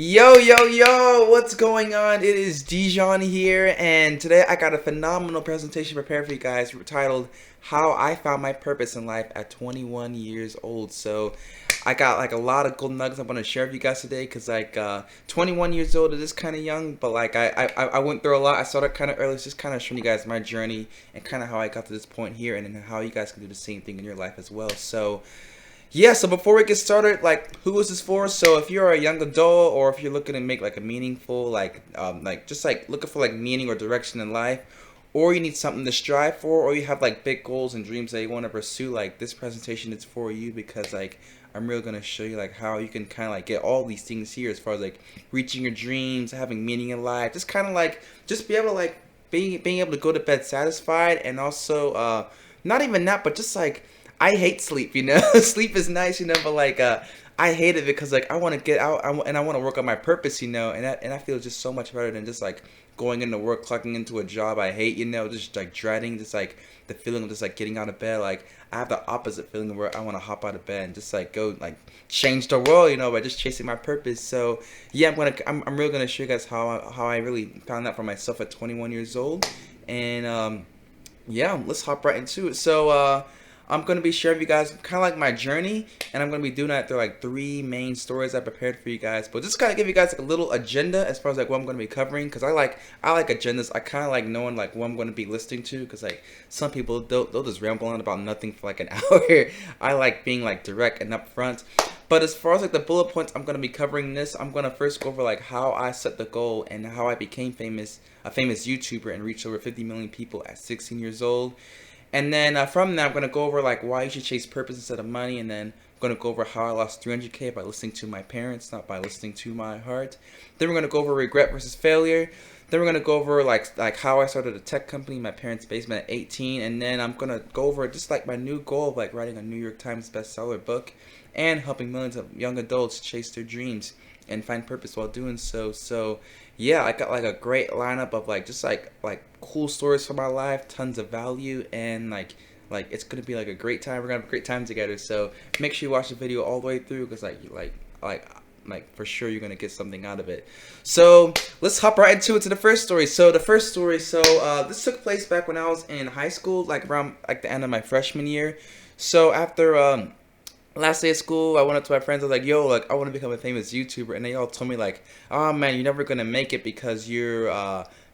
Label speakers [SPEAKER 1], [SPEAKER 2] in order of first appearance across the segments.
[SPEAKER 1] Yo, what's going on? It is Dijon here, and today I got a phenomenal presentation prepared for you guys titled How I Found My Purpose in Life at 21 Years Old. So, I got like a lot of gold nuggets I'm going to share with you guys today because, 21 years old, it is kind of young, but I went through a lot. I started kind of early, it's just kind of showing you guys my journey and kind of how I got to this point here and then how you guys can do the same thing in your life as well. So, yeah, so before we get started, who is this for? So if you're a young adult or if you're looking to make like a meaningful, looking for like meaning or direction in life, or you need something to strive for, or you have like big goals and dreams that you want to pursue, like this presentation is for you because I'm really gonna show you like how you can kind of like get all these things here as far as like reaching your dreams, having meaning in life, just kind of like just be able to like being able to go to bed satisfied and also not even that, but just like I hate sleep, sleep is nice, but I hate it because like I want to get out and I want to work on my purpose, and I feel just so much better than just like going into work, clocking into a job I hate, just like dreading, just like the feeling of just like getting out of bed. Like I have the opposite feeling where I want to hop out of bed and just like go like change the world, by just chasing my purpose. So yeah, I'm really gonna show you guys how I really found that for myself at 21 years old, and yeah, let's hop right into it. So I'm going to be sharing with you guys kind of like my journey, and I'm going to be doing that through like three main stories I prepared for you guys. But just kind of give you guys like a little agenda as far as like what I'm going to be covering, because I like agendas. I kind of like knowing like what I'm going to be listening to, because like some people they'll just ramble on about nothing for like an hour. I like being like direct and upfront. But as far as like the bullet points, I'm going to be covering this. I'm going to first go over like how I set the goal and how I became a famous YouTuber and reached over 50 million people at 16 years old. And then from that, I'm going to go over like why you should chase purpose instead of money. And then I'm going to go over how I lost 300K by listening to my parents, not by listening to my heart. Then we're going to go over regret versus failure. Then we're going to go over like how I started a tech company in my parents' basement at 18. And then I'm going to go over just like my new goal of like writing a New York Times bestseller book and helping millions of young adults chase their dreams and find purpose while doing so. So yeah, I got like a great lineup of like just like cool stories from my life, tons of value, and like it's gonna be like a great time. We're gonna have a great time together. So make sure you watch the video all the way through because like for sure you're gonna get something out of it. So let's hop right into it to the first story. So this took place back when I was in high school, like around like the end of my freshman year. So after last day of school, I went up to my friends. I was like, "Yo, like, I want to become a famous YouTuber," and they all told me like, "Oh man, you're never gonna make it because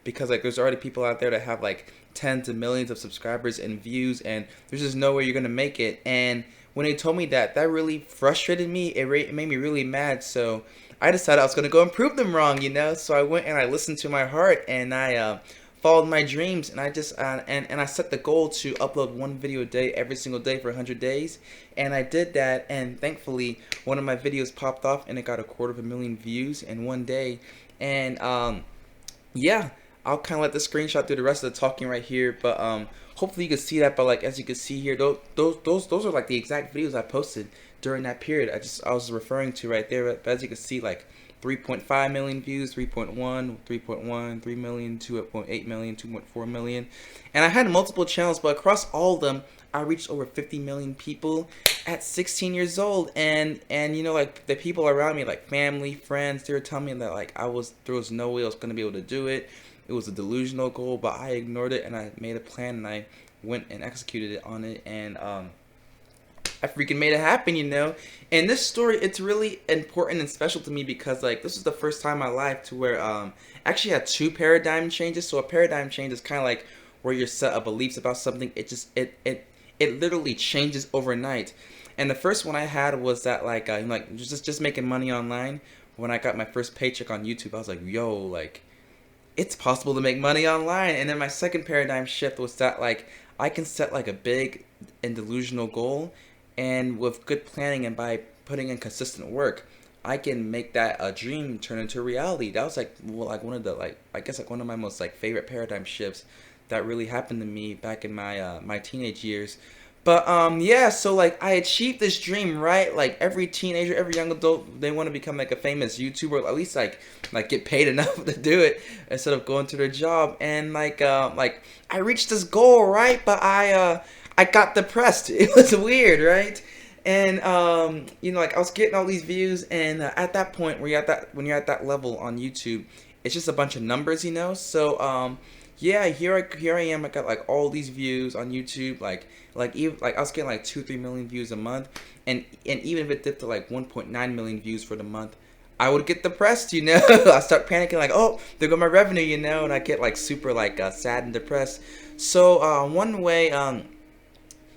[SPEAKER 1] because like there's already people out there that have like tens of millions of subscribers and views, and there's just no way you're gonna make it." And when they told me that really frustrated me. It made me really mad. So I decided I was gonna go and prove them wrong, So I went and I listened to my heart, and I followed my dreams, and I just and I set the goal to upload one video a day every single day for 100 days, and I did that, and thankfully one of my videos popped off and it got 250,000 views in one day. And yeah, I'll kind of let the screenshot do the rest of the talking right here, but hopefully you can see that. But like as you can see here, those are like the exact videos I posted during that period I was referring to right there. But as you can see, like 3.5 million views, 3.1, 3.1, 3 million, 2.8 million, 2.4 million. And I had multiple channels, but across all of them, I reached over 50 million people at 16 years old. And like the people around me, like family, friends, they were telling me that like there was no way I was going to be able to do it. It was a delusional goal, but I ignored it and I made a plan and I went and executed it on it. And I freaking made it happen, And this story, it's really important and special to me because like this is the first time in my life to where I actually had two paradigm changes. So a paradigm change is kind of like where your set of beliefs about something, it literally changes overnight. And the first one I had was that just making money online. When I got my first paycheck on YouTube, I was like, yo, like it's possible to make money online. And then my second paradigm shift was that like I can set like a big and delusional goal, and with good planning and by putting in consistent work, I can make that a dream turn into a reality. That was one of the one of my most like favorite paradigm shifts that really happened to me back in my teenage years. But yeah, so like I achieved this dream, right? Like every teenager, every young adult, they want to become like a famous YouTuber, or at least like get paid enough to do it instead of going to their job. And I reached this goal, right? But I got depressed. It was weird, right? And you know, like I was getting all these views, and at that point, when you're at that level on YouTube, it's just a bunch of numbers, you know. So yeah, here I am. I got like all these views on YouTube, even like I was getting like 2-3 million views a month, and even if it dipped to like 1.9 million views for the month, I would get depressed, you know. I start panicking like, oh, there go my revenue, you know, and I get like super like sad and depressed. So one way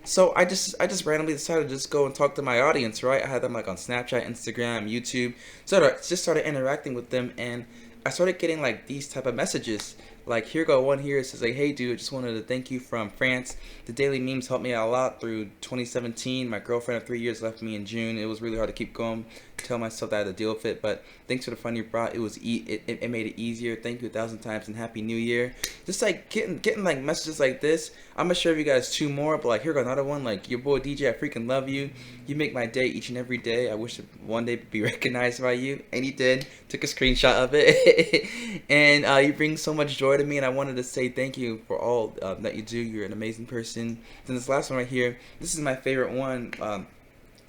[SPEAKER 1] so I just randomly decided to just go and talk to my audience, right? I had them like on Snapchat, Instagram, YouTube. So I just started interacting with them, and I started getting like these type of messages. Like here go one here. It says like, "Hey dude, just wanted to thank you from France. The daily memes helped me out a lot through 2017. My girlfriend of 3 years left me in June. It was really hard to keep going. Tell myself that I had to deal with it, but thanks for the fun you brought. It made it easier. Thank you 1,000 times and Happy New Year." Just like getting like messages like this. I'm gonna share with you guys two more, but like here go another one. Like, "Your boy DJ, I freaking love you. You make my day each and every day. I wish to one day be recognized by you." And he did. Took a screenshot of it. And you bring so much joy to me, and I wanted to say thank you for all that you do. You're an amazing person. Then this last one right here, this is my favorite one.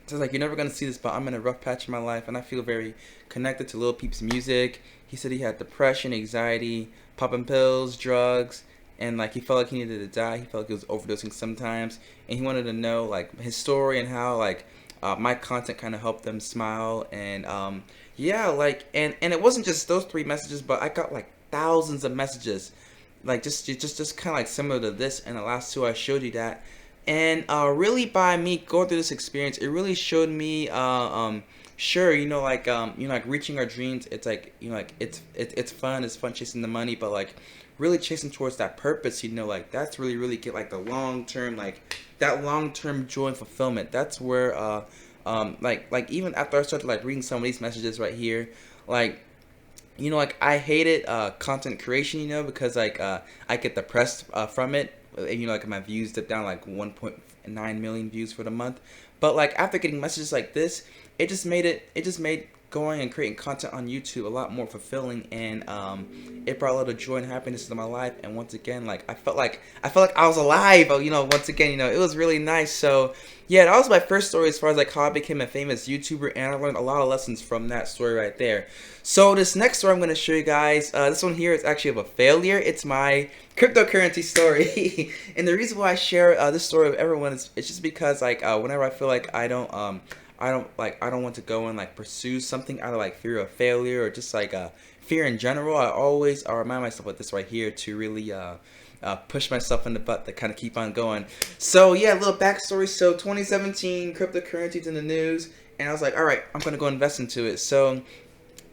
[SPEAKER 1] It says like, "You're never gonna see this, but I'm in a rough patch in my life, and I feel very connected to Lil Peep's music." He said he had depression, anxiety, popping pills, drugs, and like he felt like he needed to die. He felt like he was overdosing sometimes, and he wanted to know like his story and how like my content kind of helped them smile. And yeah, like and it wasn't just those three messages, but I got like thousands of messages, like just kind of like similar to this, and the last two I showed you that. And really by me going through this experience, it really showed me sure, you know, like like reaching our dreams, it's like, you know, like it's fun, chasing the money, but like really chasing towards that purpose, you know, like that's really get like the long term, like that long term joy and fulfillment. That's where like even after I started like reading some of these messages right here, like, you know, like I hated content creation, you know, because like I get depressed from it. And, you know, like my views dipped down like 1.9 million views for the month. But like after getting messages like this, it just made going and creating content on YouTube a lot more fulfilling, and it brought a lot of joy and happiness into my life. And once again, like I felt like I was alive. You know, once again, you know, it was really nice. So yeah, that was my first story as far as like how I became a famous YouTuber, and I learned a lot of lessons from that story right there. So this next story I'm going to show you guys, this one here is actually of a failure. It's my cryptocurrency story. And the reason why I share this story with everyone is it's just because like whenever I feel like I don't want to go and like pursue something out of like fear of failure, or just like fear in general, I remind myself of this right here to really push myself in the butt to kind of keep on going. So yeah, a little backstory. So 2017, cryptocurrencies in the news, and I was like, all right, I'm gonna go invest into it. So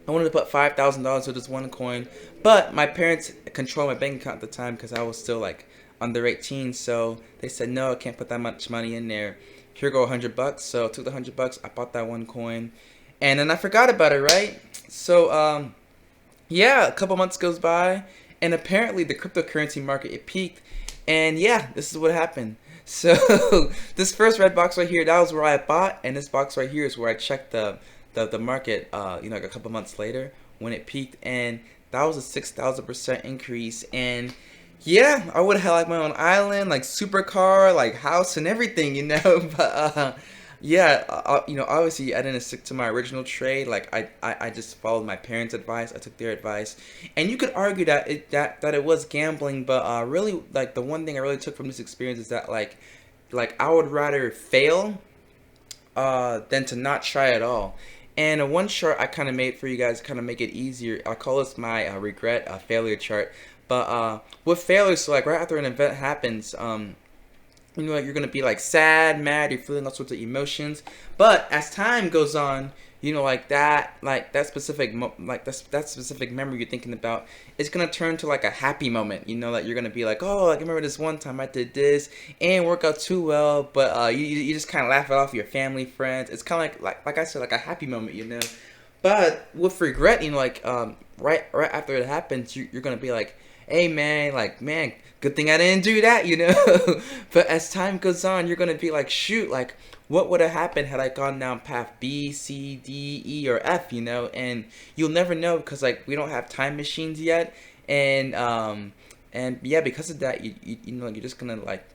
[SPEAKER 1] I wanted to put $5,000 with this one coin, but my parents controlled my bank account at the time because I was still like under 18. So they said, no, I can't put that much money in there. Here go $100. So I took the $100, I bought that one coin, and then I forgot about it, right? So yeah, a couple months goes by, and apparently the cryptocurrency market, it peaked, and yeah, this is what happened. So this first red box right here, that was where I bought, and this box right here is where I checked the market, you know, like a couple months later when it peaked, and that was a 6,000% increase. And yeah, I would have had like my own island, like supercar, like house and everything, you know. But yeah, you know, obviously I didn't stick to my original trade. Like I just followed my parents' advice. I took their advice, and you could argue that it was gambling, but really, like the one thing I really took from this experience is that like I would rather fail than to not try at all. And one chart I kind of made for you guys to kind of make it easier. I call this my regret failure chart. But with failure, so like right after an event happens, you know, like you're gonna be like sad, mad, you're feeling all sorts of emotions. But as time goes on, you know, like that specific that specific memory you're thinking about, it's gonna turn to like a happy moment. You know, like you're gonna be like, oh, like I remember this one time I did this and it worked out too well. But you just kind of laugh it off your family, friends. It's kind of like I said, like a happy moment, you know. But with regret, you know, like right after it happens, you're gonna be like, hey man, like man, good thing I didn't do that, you know. But as time goes on, you're gonna be like, shoot, like what would have happened had I gone down path B, C, D, E, or F, you know? And you'll never know because like we don't have time machines yet, and yeah, because of that, you know, you're just gonna like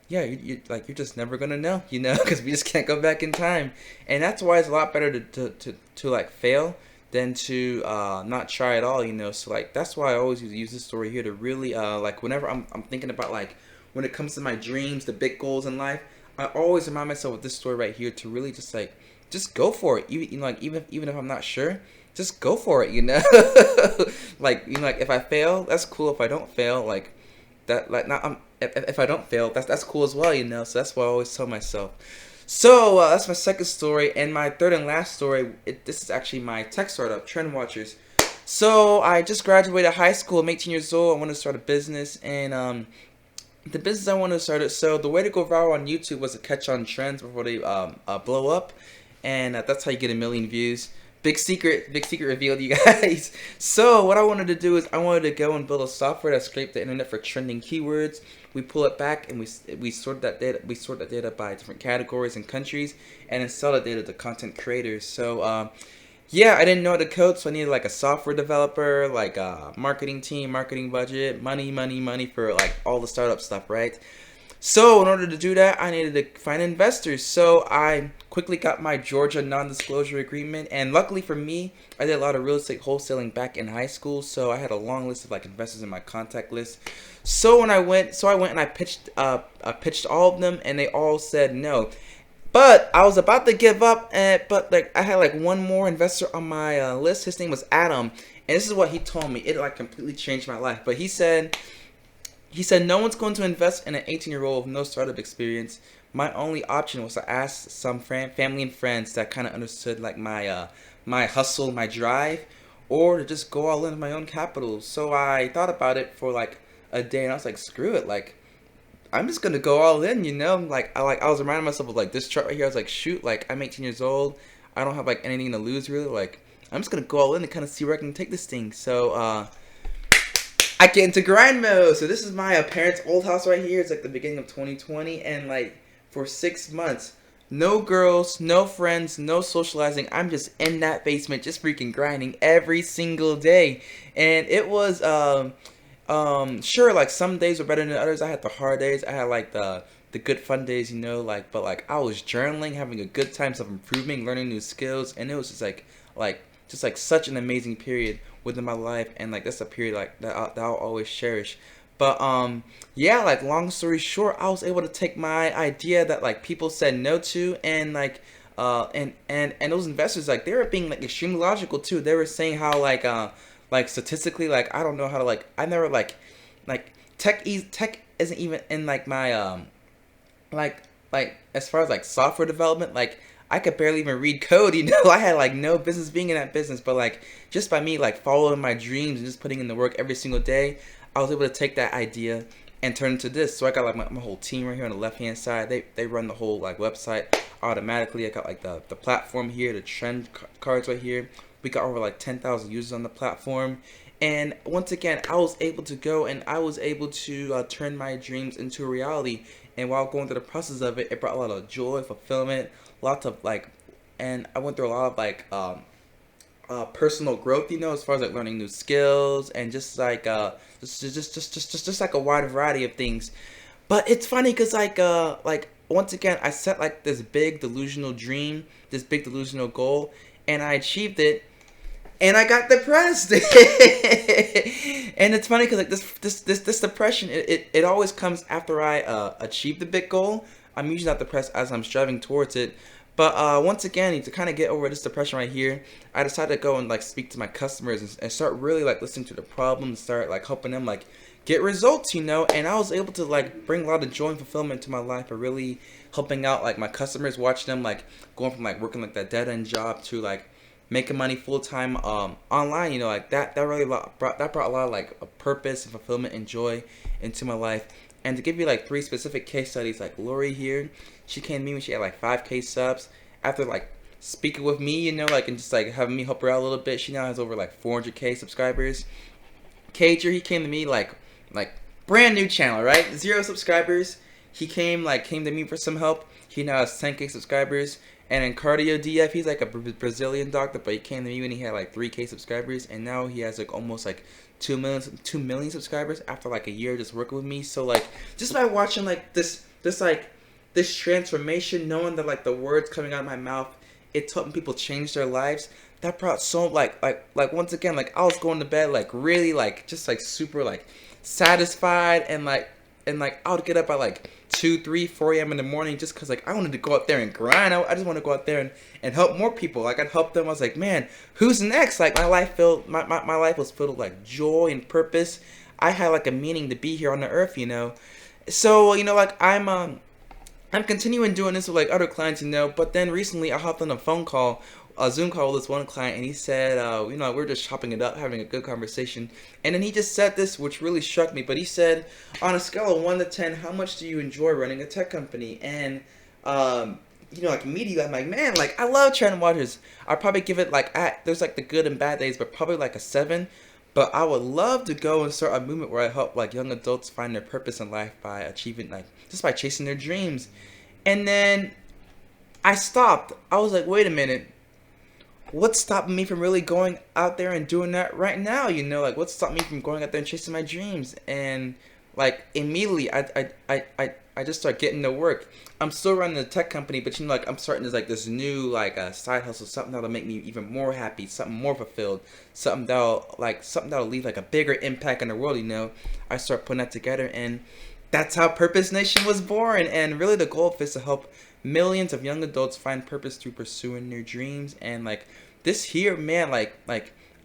[SPEAKER 1] yeah, you're just never gonna know, because we just can't go back in time, and that's why it's a lot better to like fail than to not try at all, So like that's why I always use this story here to really like whenever I'm thinking about like when it comes to my dreams, the big goals in life, I always remind myself of this story right here to really just go for it. Like even if I'm not sure, just go for it. Like like if I fail, that's cool. If I don't fail, like that like not if I don't fail, that's cool as well, So that's what I always tell myself. So that's my second story, and my third and last story. This is actually my tech startup, Trend Watchers. So I just graduated high school. I'm 18 years old. I want to start a business, and the business I wanted to start it. So the way to go viral on YouTube was to catch on trends before they blow up, and that's how you get 1 million views. Big secret revealed, you guys. So what I wanted to do is I wanted to go and build a software that scraped the internet for trending keywords. We pull it back and we sort that data. We sort that data by different categories and countries, and then sell the data to content creators. So yeah, I didn't know how to code, so I needed like a software developer, like a marketing team, marketing budget, money for like all the startup stuff, right? So in order to do that, I needed to find investors. So I quickly got my Georgia non-disclosure agreement, and luckily for me, I did a lot of real estate wholesaling back in high school, so I had a long list of like investors in my contact list. So I went and I pitched all of them, and they all said no. But I was about to give up, but like I had like one more investor on my list. His name was Adam, and this is what he told me. It like completely changed my life. But he said no one's going to invest in an 18-year-old with no startup experience. My only option was to ask some family and friends that kind of understood like my hustle, my drive, or to just go all in my own capital. So I thought about it for like a day, and I was like, screw it, like I'm just gonna go all in, Like I was reminding myself of like this chart right here. I was like, shoot, like I'm 18 years old. I don't have like anything to lose really. Like I'm just gonna go all in and kind of see where I can take this thing. So I get into grind mode. So this is my parents' old house right here. It's like the beginning of 2020, and like for 6 months, no girls, no friends, no socializing. I'm just in that basement, just freaking grinding every single day, and it was sure, like some days were better than others. I had the hard days. I had like the good fun days, like, but like I was journaling, having a good time, self improving, learning new skills, and it was just like such an amazing period within my life, and like that's a period like that I'll always cherish. But yeah, like long story short, I was able to take my idea that like people said no to, and like and those investors, like they were being like extremely logical too. They were saying how like statistically, like I don't know how to like I never like tech isn't even in like my like as far as like software development, like I could barely even read code, I had like no business being in that business, but like just by me like following my dreams and just putting in the work every single day, I was able to take that idea and turn it into this. So I got like my whole team right here on the left hand side. They run the whole like website automatically. I got like the platform here, the trend cards right here. We got over like 10,000 users on the platform. And once again, I was able to go and I was able to turn my dreams into a reality. And while going through the process of it, it brought a lot of joy, fulfillment, lots of like, and I went through a lot of like personal growth, as far as like learning new skills and just like just like a wide variety of things. But it's funny because like once again, I set like this big delusional dream, this big delusional goal, and I achieved it. And I got depressed, and it's funny because like this depression, it always comes after I achieve the big goal. I'm usually not depressed as I'm striving towards it, but once again, to kind of get over this depression right here, I decided to go and like speak to my customers and start really like listening to the problems, start like helping them like get results, and I was able to like bring a lot of joy and fulfillment to my life by really helping out like my customers, watching them like going from like working like that dead end job to like making money full time online, like that really brought a lot of like a purpose and fulfillment and joy into my life. And to give you like 3 specific case studies, like Lori here, she came to me when she had like 5K subs. After like speaking with me, like and just like having me help her out a little bit, she now has over like 400K subscribers. Cager, he came to me like brand new channel, right? 0 subscribers. He came to me for some help. He now has 10K subscribers. And in Cardio DF, he's like a Brazilian doctor, but he came to me when he had like 3K subscribers, and now he has like almost like 2 million subscribers after like a year just working with me. So like just by watching like this just like this transformation, knowing that like the words coming out of my mouth, it's helping people change their lives. That brought so like once again, like I was going to bed like really like just like super like satisfied, and like I would get up at like 2, 3, 4 a.m. in the morning just because like I wanted to go out there and grind. I just want to go out there and help more people. Like I'd help them. I was like, man, who's next? Like my life was filled with like joy and purpose. I had like a meaning to be here on the earth, you know. So like I'm continuing doing this with like other clients, but then recently I hopped on a phone call, a Zoom call with this one client, and he said, we're just chopping it up, having a good conversation. And then he just said this, which really struck me, but he said, on a scale of 1 to 10, how much do you enjoy running a tech company? And, like immediately I'm like, man, like I love Trend Waters. I'd probably give it like, there's like the good and bad days, but probably like a 7. But I would love to go and start a movement where I help like young adults find their purpose in life by achieving like just by chasing their dreams. And then I stopped. I was like, wait a minute. What's stopping me from really going out there and doing that right now? Like what's stopping me from going out there and chasing my dreams? And like immediately I just start getting to work. I'm still running a tech company, but like I'm starting this new like side hustle, something that'll make me even more happy, something more fulfilled, something that'll leave like a bigger impact in the world. I start putting that together, and that's how Purpose Nation was born. And really, the goal is to help millions of young adults find purpose through pursuing their dreams. And like this here, man, like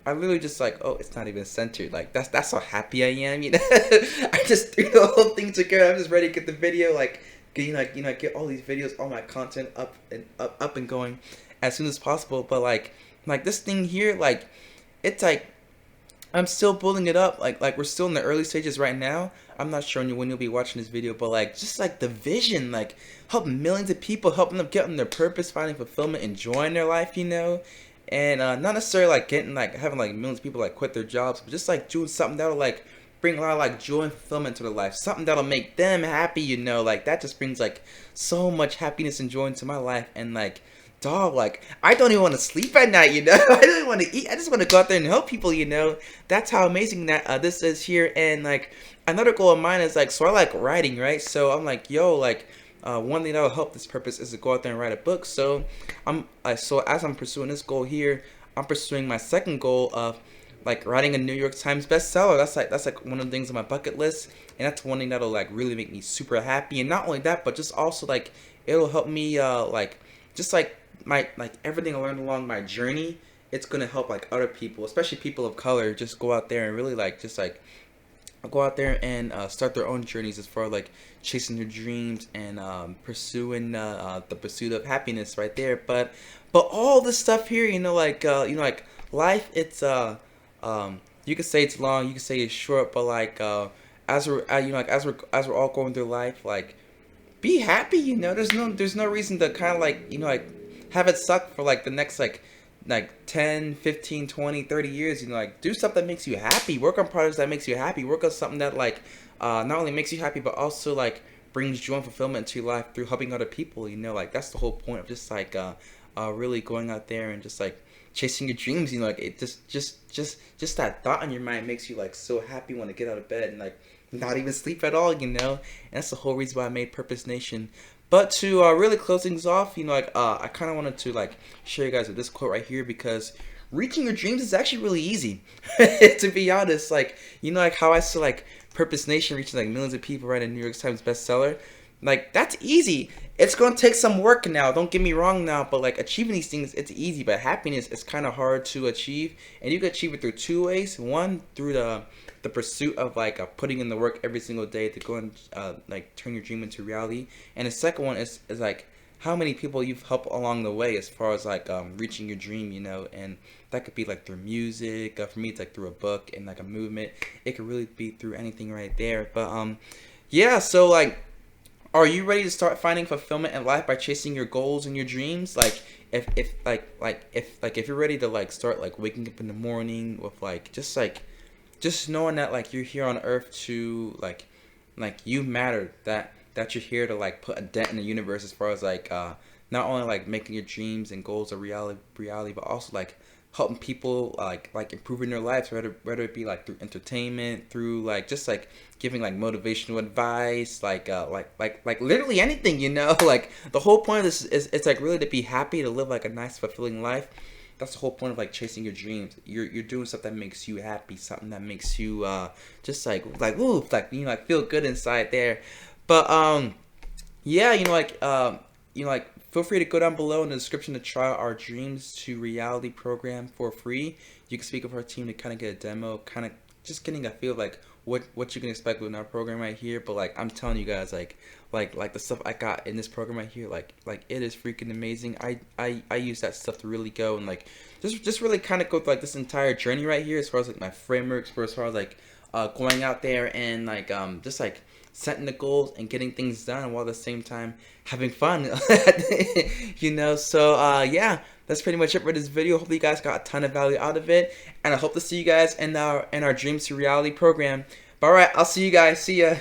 [SPEAKER 1] I literally just like, oh, it's not even centered. Like that's how happy I am. I just threw the whole thing together. I'm just ready to get the video, get all these videos, all my content up and going as soon as possible. But like this thing here, like it's like I'm still building it up. Like we're still in the early stages right now. I'm not showing you when you'll be watching this video, but like just like the vision, like helping millions of people, helping them get on their purpose, finding fulfillment, enjoying their life, and not necessarily like having like millions of people like quit their jobs, but just like doing something that'll like bring a lot of like joy and fulfillment to their life, something that'll make them happy, like that just brings like so much happiness and joy into my life. And like, dog, like I don't even want to sleep at night, I don't even want to eat. I just want to go out there and help people, that's how amazing that this is here. And like another goal of mine is like, so I like writing, right? So I'm like, yo, like one thing that will help this purpose is to go out there and write a book. So so as I'm pursuing this goal here, I'm pursuing my second goal of like writing a New York Times bestseller. That's like one of the things on my bucket list, and that's one thing that'll like really make me super happy. And not only that, but just also like it'll help me like just like my like everything I learned along my journey. It's gonna help like other people, especially people of color, just go out there and really like just like go out there and start their own journeys as far as like chasing their dreams and pursuing the pursuit of happiness right there. But all this stuff here, like life, it's you could say it's long, you could say it's short, but like as we're as we're all going through life, like be happy. There's no reason to kind of like like have it suck for like the next like 10, 15, 20, 30 years. Like do stuff that makes you happy, work on projects that makes you happy, work on something that like not only makes you happy but also like brings joy and fulfillment to your life through helping other people. Like that's the whole point of just like really going out there and just like chasing your dreams. Like it just that thought in your mind makes you like so happy, want to get out of bed and like not even sleep at all. And that's the whole reason why I made Purpose Nation. But to really close things off, I kind of wanted to like share you guys with this quote right here, because reaching your dreams is actually really easy. To be honest, like like how I saw like Purpose Nation reaching like millions of people, writing a New York Times bestseller. Like that's easy. It's gonna take some work now. Don't get me wrong now, but like achieving these things, it's easy. But happiness is kind of hard to achieve, and you can achieve it through 2 ways. One, through the pursuit of like putting in the work every single day to go and like turn your dream into reality. And the second one is like how many people you've helped along the way as far as like reaching your dream. And that could be like through music. For me, it's like through a book and like a movement. It could really be through anything right there. But yeah. So like, are you ready to start finding fulfillment in life by chasing your goals and your dreams? Like if you're ready to like start like waking up in the morning with like just knowing that like you're here on earth to like you matter, that you're here to like put a dent in the universe as far as like not only like making your dreams and goals a reality, but also like helping people like improving their lives, whether it be like through entertainment, through like just like giving like motivational advice, like literally anything, you know. Like the whole point of this is it's like really to be happy, to live like a nice fulfilling life. That's the whole point of like chasing your dreams. You're doing stuff that makes you happy, something that makes you just like ooh, like you know, like feel good inside there. But yeah, like feel free to go down below in the description to try out our Dreams to Reality program for free. You can speak with our team to kind of get a demo, kind of just getting a feel of like what you can expect within our program right here. But like I'm telling you guys, like the stuff I got in this program right here, like it is freaking amazing. I use that stuff to really go and like just really kind of go through like this entire journey right here, as far as like my frameworks, as far as like going out there and like just like setting the goals and getting things done while at the same time having fun. You know, so yeah, that's pretty much it for this video. Hopefully you guys got a ton of value out of it, and I hope to see you guys in our Dreams to Reality program. But all right, I'll see you guys. See ya.